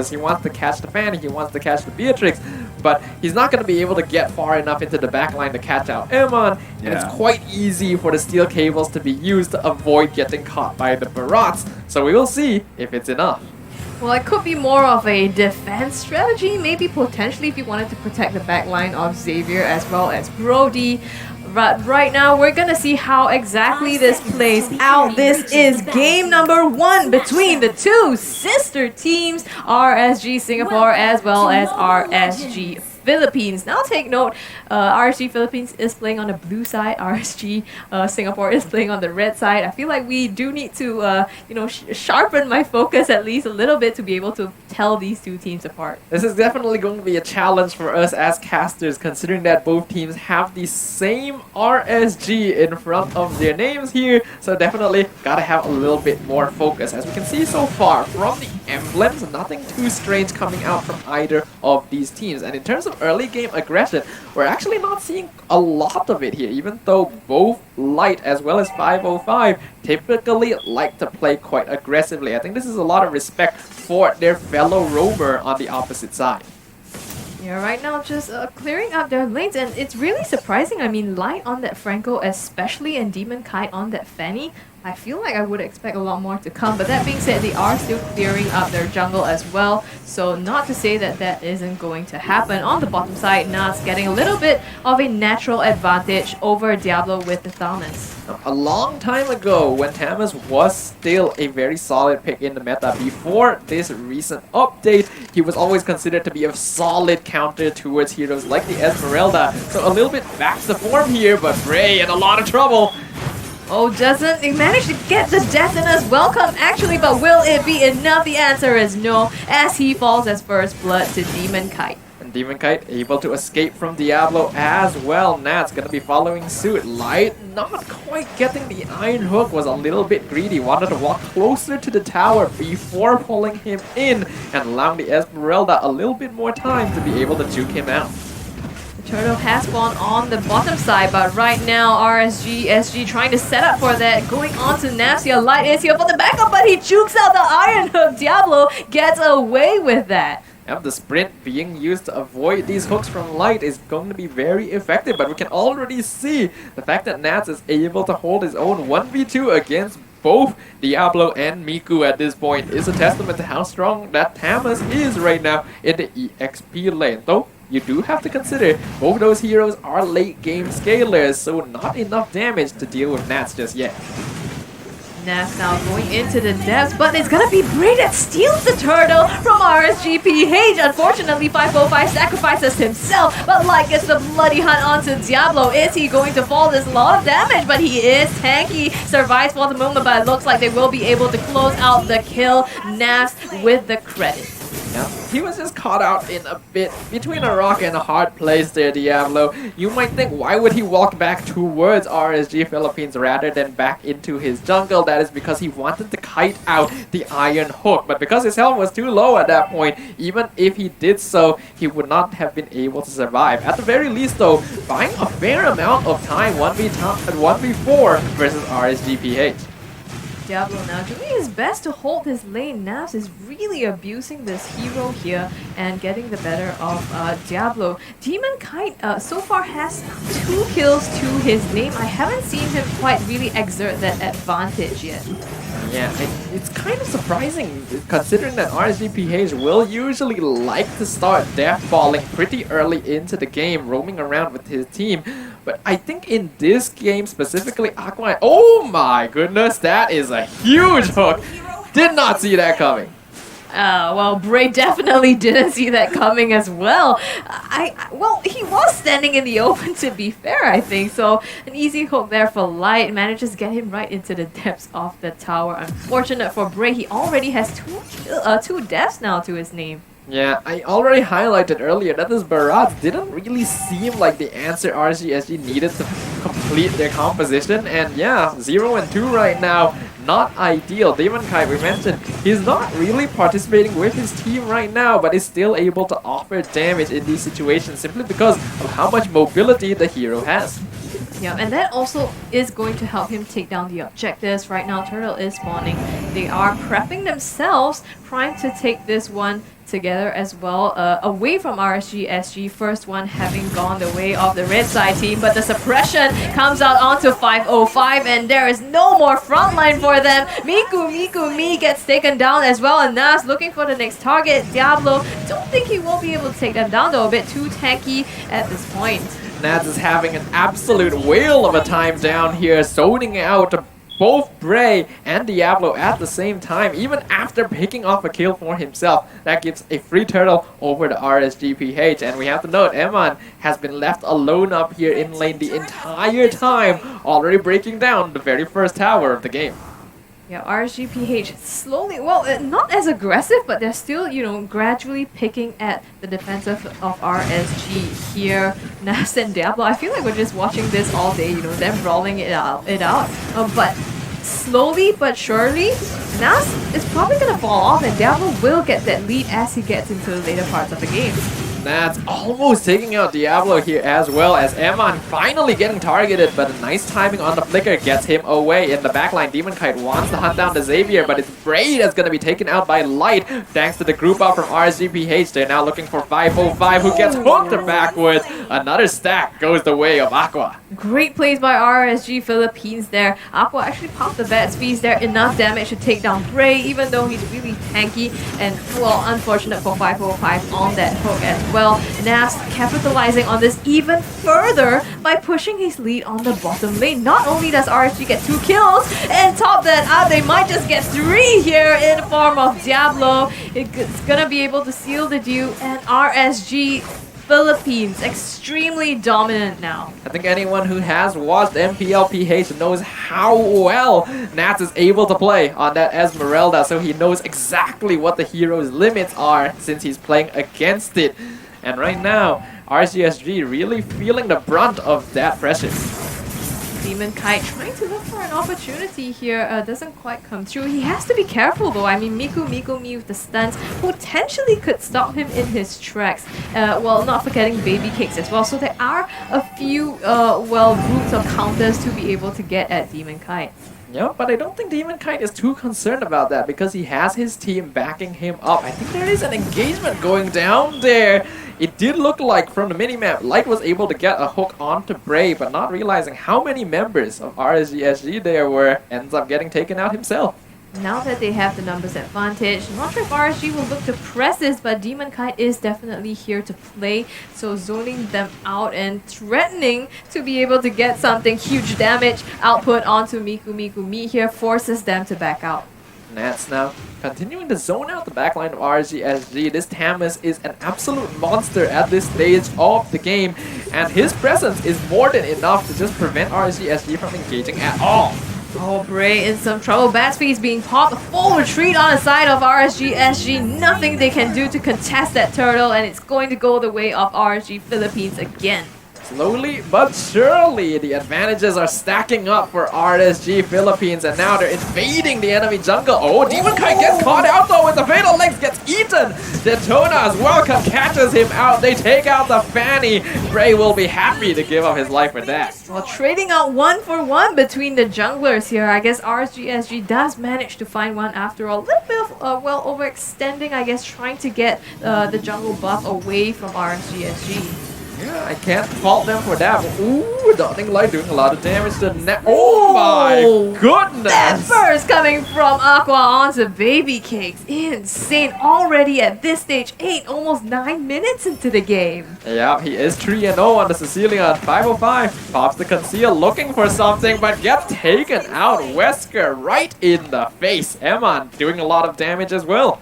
because he wants to catch the Fanny, he wants to catch the Beatrix, but he's not going to be able to get far enough into the backline to catch out Emon, and it's quite easy for the steel cables to be used to avoid getting caught by the Barats, so we will see if it's enough. Well, it could be more of a defense strategy, maybe potentially if you wanted to protect the backline of Xavier as well as Brody. But right now, we're gonna see how exactly this plays out. This is game number 1 between the two sister teams, RSG Singapore as well as RSG Philippines. Now take note, RSG Philippines is playing on the blue side, RSG Singapore is playing on the red side. I feel like we do need to, sharpen my focus at least a little bit to be able to tell these two teams apart. This is definitely going to be a challenge for us as casters, considering that both teams have the same RSG in front of their names here, so definitely gotta have a little bit more focus. As we can see so far from the emblems, nothing too strange coming out from either of these teams. And in terms of early game aggression, we're actually not seeing a lot of it here, even though both Light as well as 505 typically like to play quite aggressively. I think this is a lot of respect for their fellow roamer on the opposite side. Yeah, right now just clearing up their lanes, and it's really surprising. I mean, Light on that Franco especially, and Demonkite on that Fanny. I feel like I would expect a lot more to come, but that being said, they are still clearing up their jungle as well, so not to say that that isn't going to happen. On the bottom side, Nas getting a little bit of a natural advantage over Diablo with the Thanos. A long time ago, when Tamas was still a very solid pick in the meta, before this recent update, he was always considered to be a solid counter towards heroes like the Esmeralda, so a little bit back to form here, but Bray in a lot of trouble. Oh, doesn't he managed to get the death in us? Welcome, actually, but will it be enough? The answer is no, as he falls as first blood to Demonkite. And Demonkite able to escape from Diablo as well. Nat's gonna be following suit. Light not quite getting the Iron Hook, was a little bit greedy, wanted to walk closer to the tower before pulling him in and allowing the Esmeralda a little bit more time to be able to juke him out. Turtle has spawned on the bottom side, but right now RSG, SG trying to set up for that. Going on to Napsia, Light is here for the backup, but he jukes out the Iron Hook. Diablo gets away with that. Yep, the sprint being used to avoid these hooks from Light is going to be very effective, but we can already see the fact that Nats is able to hold his own 1v2 against both Diablo and Miku at this point is a testament to how strong that Tamas is right now in the EXP lane. Though you do have to consider both those heroes are late game scalers, so not enough damage to deal with Nats just yet. Nats now going into the depths, but it's gonna be Bray that steals the turtle from RSGPH. Unfortunately, 505 sacrifices himself, but Light gets the bloody hunt onto Diablo. Is he going to fall? There's a lot of damage, but he is tanky. Survives for the moment, but it looks like they will be able to close out the kill. Nats with the credit. Yeah, he was just caught out in a bit between a rock and a hard place there, Diablo. You might think, why would he walk back towards RSG Philippines rather than back into his jungle? That is because he wanted to kite out the Iron Hook, but because his health was too low at that point, even if he did so, he would not have been able to survive. At the very least though, buying a fair amount of time 1v4 versus RSGPH. Diablo now doing his best to hold his lane. Navs is really abusing this hero here and getting the better of Diablo. Demonkite so far has 2 kills to his name. I haven't seen him quite really exert that advantage yet. Yeah, it's kind of surprising considering that RSGPH will usually like to start death falling pretty early into the game, roaming around with his team. But I think in this game specifically, Aqua... Oh my goodness, that is a huge hook! Did not see that coming. Well, Bray definitely didn't see that coming as well. Well, he was standing in the open, to be fair, I think. So, an easy hook there for Light. Manages to get him right into the depths of the tower. Unfortunate for Bray, he already has two deaths now to his name. Yeah, I already highlighted earlier that this Barats didn't really seem like the answer RSG needed to complete their composition. And yeah, 0 and 2 right now. Not ideal. Demonkite, we mentioned, he's not really participating with his team right now, but is still able to offer damage in these situations simply because of how much mobility the hero has. Yeah, and that also is going to help him take down the objectives. Right now, Turtle is spawning. They are prepping themselves, trying to take this one together as well, away from RSG SG. First one having gone the way of the red side team, but the suppression comes out onto 505, and there is no more frontline for them. Miku gets taken down as well, and Nas looking for the next target. Diablo, don't think he will be able to take them down though, a bit too tanky at this point. Naz is having an absolute whale of a time down here, zoning out both Bray and Diablo at the same time, even after picking off a kill for himself. That gives a free turtle over the RSGPH, and we have to note Eman has been left alone up here in lane the entire time, already breaking down the very first tower of the game. Yeah, RSGPH slowly, well, not as aggressive, but they're still, you know, gradually picking at the defense of RSG here. Nas and Diablo, I feel like we're just watching this all day, you know, them rolling it out. But slowly but surely, Nas is probably going to fall off, and Diablo will get that lead as he gets into the later parts of the game. That's almost taking out Diablo here, as well as Eman finally getting targeted, but a nice timing on the flicker gets him away. In the backline, Demonkite wants to hunt down the Xavier, but it's Bray that's going to be taken out by Light thanks to the group up from RSGPH. They're now looking for 505, who gets hooked backwards. Another stack goes the way of Aqua. Great plays by RSG Philippines there. Aqua actually popped the bat speeds there, enough damage to take down Bray, even though he's really tanky, and well, unfortunate for 505 on that hook as well. Nas capitalizing on this even further by pushing his lead on the bottom lane. Not only does RSG get 2 kills, and top that up, they might just get 3 here in the form of Diablo. It's gonna be able to seal the deal, and RSG Philippines extremely dominant now. I think anyone who has watched MPLPH knows how well Nats is able to play on that Esmeralda, so he knows exactly what the hero's limits are since he's playing against it. And right now, RCSG really feeling the brunt of that pressure. Demonkite trying to look for an opportunity here, doesn't quite come through. He has to be careful though. I mean, Miku with the stuns potentially could stop him in his tracks. Well, not forgetting baby cakes as well. So there are a few, well, routes of counters to be able to get at Demonkite. Yeah, but I don't think Demonkite is too concerned about that because he has his team backing him up. I think there is an engagement going down there. It did look like from the minimap, Light was able to get a hook onto Bray, but not realizing how many members of RSGSG there were, ends up getting taken out himself. Now that they have the numbers advantage, not sure if RSG will look to press this, but Demonkite is definitely here to play, so zoning them out and threatening to be able to get something huge damage output onto Miku here forces them to back out. Nats now continuing to zone out the backline of RSGSG. This Tamus is an absolute monster at this stage of the game, and his presence is more than enough to just prevent RSGSG from engaging at all. Oh, Bray in some trouble. Batspeed's being popped. A full retreat on the side of RSG. Nothing they can do to contest that turtle, and it's going to go the way of RSG Philippines again. Slowly but surely, the advantages are stacking up for RSG Philippines, and now they're invading the enemy jungle. Oh, Demonkite gets caught out though with the Fatal Legs, gets eaten. Detona's welcome catches him out. They take out the Fanny. Bray will be happy to give up his life for that. Well, trading out 1 for 1 between the junglers here. I guess RSGSG does manage to find one after all. A little bit of, well, overextending, I guess, trying to get the jungle buff away from RSGSG. Yeah, I can't fault them for that. But, ooh, Daunting Light doing a lot of damage to net. Oh my goodness! That first coming from Aqua onto Baby Cakes. Insane. Already at this stage, 8, almost 9 minutes into the game. Yeah, he is 3-0 on the Sicilian. 505 pops the conceal, looking for something, but gets taken out. Wesker right in the face. Eman doing a lot of damage as well.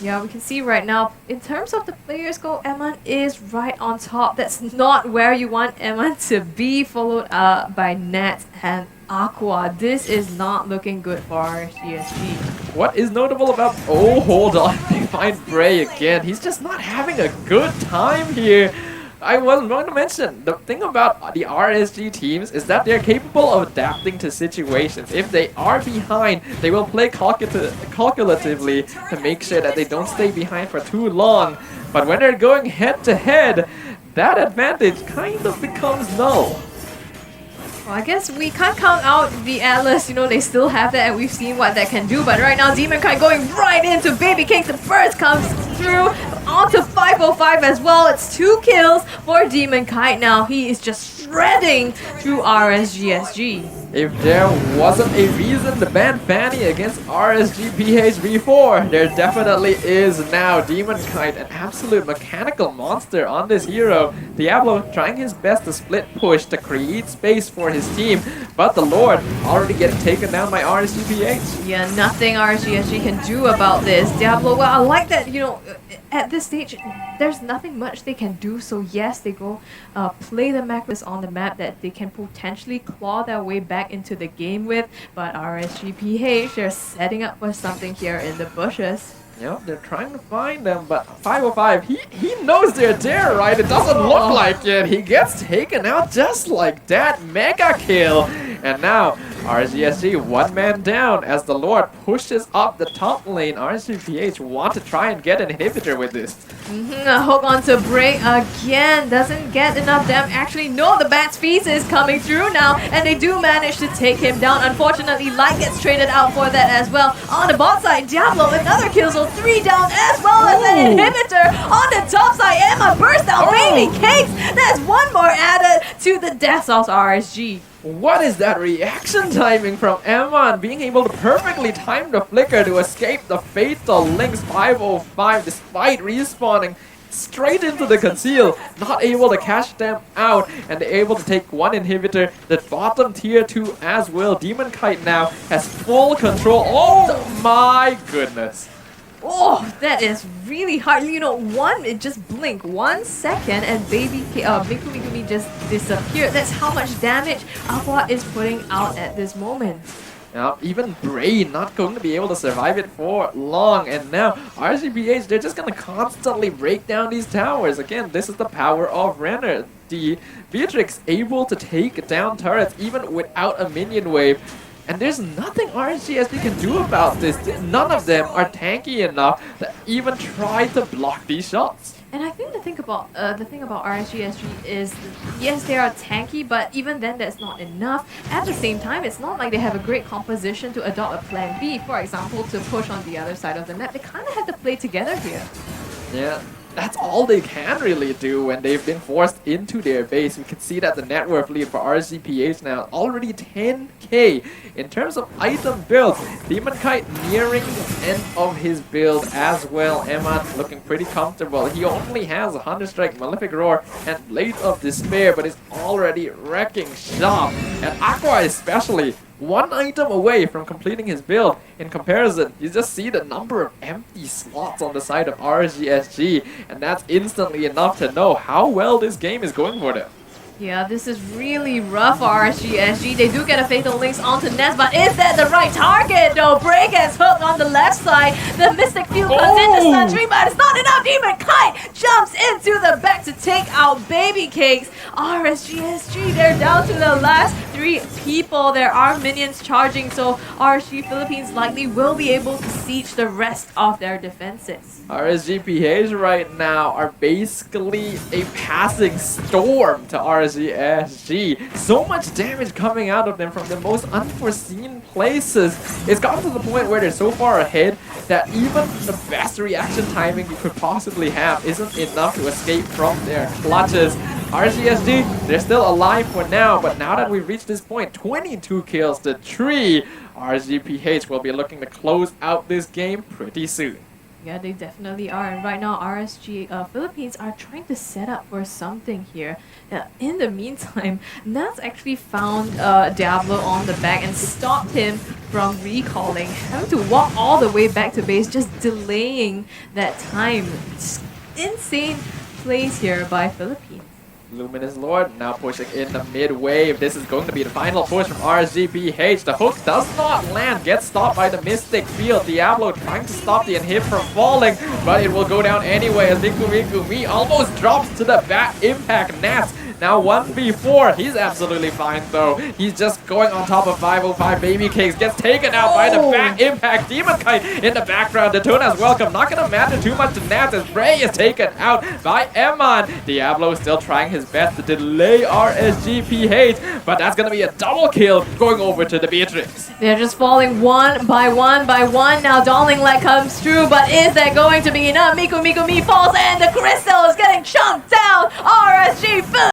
Yeah, we can see right now, in terms of the players go, Eman is right on top. That's not where you want Eman to be, followed by Nats and Aqua. This is not looking good for our CSG. What is notable about... Oh, hold on. They find Bray again. He's just not having a good time here. I was going to mention, the thing about the RSG teams is that they're capable of adapting to situations. If they are behind, they will play calculatively to make sure that they don't stay behind for too long. But when they're going head to head, that advantage kind of becomes null. Well, I guess we can't count out the Atlas, you know, they still have that and we've seen what that can do, but right now Demonkite going right into Baby Cake. The burst comes through onto 505 as well. It's 2 kills for Demonkite now. He is just shredding through RSGSG. If there wasn't a reason to ban Fanny against RSGPH before, there definitely is now. Demonkite, an absolute mechanical monster on this hero. Diablo trying his best to split push to create space for his team, but the Lord already getting taken down by RSGPH. Yeah, nothing RSGSG can do about this. Diablo, well, I like that, you know, at this stage, there's nothing much they can do. So yes, they go play the macros on the map that they can potentially claw their way back into the game with. But RSGPH, they're setting up for something here in the bushes. Yep, they're trying to find them, but 505, he knows they're there, right? It doesn't look like it. He gets taken out just like that. Mega kill. And now, RSGSG 1 man down as the Lord pushes up the top lane. RSGPH want to try and get an inhibitor with this. A hook onto break again. Doesn't get enough damage. Actually, no, the Bat's Feast is coming through now, and they do manage to take him down. Unfortunately, Light gets traded out for that as well. On the bot side, Diablo, another kill, so 3 down as well as an inhibitor. On the top side, Emma burst out Baby Cakes. There's one more added to the deaths of RSG. What is that reaction timing from Emma, being able to perfectly time the flicker to escape the fatal links? 505 despite respawning straight into the conceal, not able to catch them out, and they're able to take 1 inhibitor. The bottom tier 2 as well. Demonkite now has full control. Oh my goodness. Oh, that is really hard. You know, it just blink 1 second and Mikumi just disappeared. That's how much damage Aqua is putting out at this moment. Now, even Bray not going to be able to survive it for long, and now RGBH, they're just going to constantly break down these towers. Again, this is the power of Renner. The Beatrix able to take down turrets even without a minion wave. And there's nothing RSGSD can do about this. None of them are tanky enough to even try to block these shots. And I think the thing about RSGSG is, yes, they are tanky, but even then that's not enough. At the same time, it's not like they have a great composition to adopt a plan B, for example, to push on the other side of the map. They kind of have to play together here. Yeah. That's all they can really do when they've been forced into their base. We can see that the net worth lead for RCPH now already 10k. In terms of item builds, Demonkite nearing the end of his build as well. Emma looking pretty comfortable. He only has a Hunter Strike, Malefic Roar, and Blades of Despair, but is already wrecking shop. And Aqua especially, 1 item away from completing his build. In comparison, you just see the number of empty slots on the side of RSGSG, and that's instantly enough to know how well this game is going for them. Yeah, this is really rough for RSGSG. They do get a Fatal Links onto Nest, but is that the right target though? Break gets hooked on the left side. The Mystic Field comes into Sentry, but it's not enough. Demonkite jumps into the back to take out Baby Cakes. RSGSG, they're down to the last 3 people. There are minions charging, so RSG Philippines likely will be able to siege the rest of their defenses. RSGPH right now are basically a passing storm to RSGSG. So much damage coming out of them from the most unforeseen places. It's gotten to the point where they're so far ahead that even the best reaction timing you could possibly have isn't enough to escape from their clutches. RSGSG, they're still alive for now, but now that we've reached this point, 22 kills to 3, RSGPH will be looking to close out this game pretty soon. Yeah, they definitely are. And right now, RSG Philippines are trying to set up for something here. In the meantime, Nats actually found Diablo on the back and stopped him from recalling, having to walk all the way back to base, just delaying that time. It's insane plays here by Philippines. Luminous Lord now pushing in the mid wave. This is going to be the final push from RSGPH. The hook does not land, gets stopped by the Mystic Field. Diablo trying to stop the inhib from falling, but it will go down anyway as Mikumi almost drops to the back impact. Nats Now 1v4. He's absolutely fine though. He's just going on top of 505 Baby Cakes. Gets taken out by the back impact. Demonkite in the background. Daytona's welcome. Not gonna matter too much to Nats as Bray is taken out by Eman. Diablo still trying his best to delay RSG PH, but that's gonna be a double kill going over to the Beatrix. They're just falling one by one by one. Now Darling Light comes through, but is that going to be enough? Miku Me falls and the crystal is getting chunked down. RSG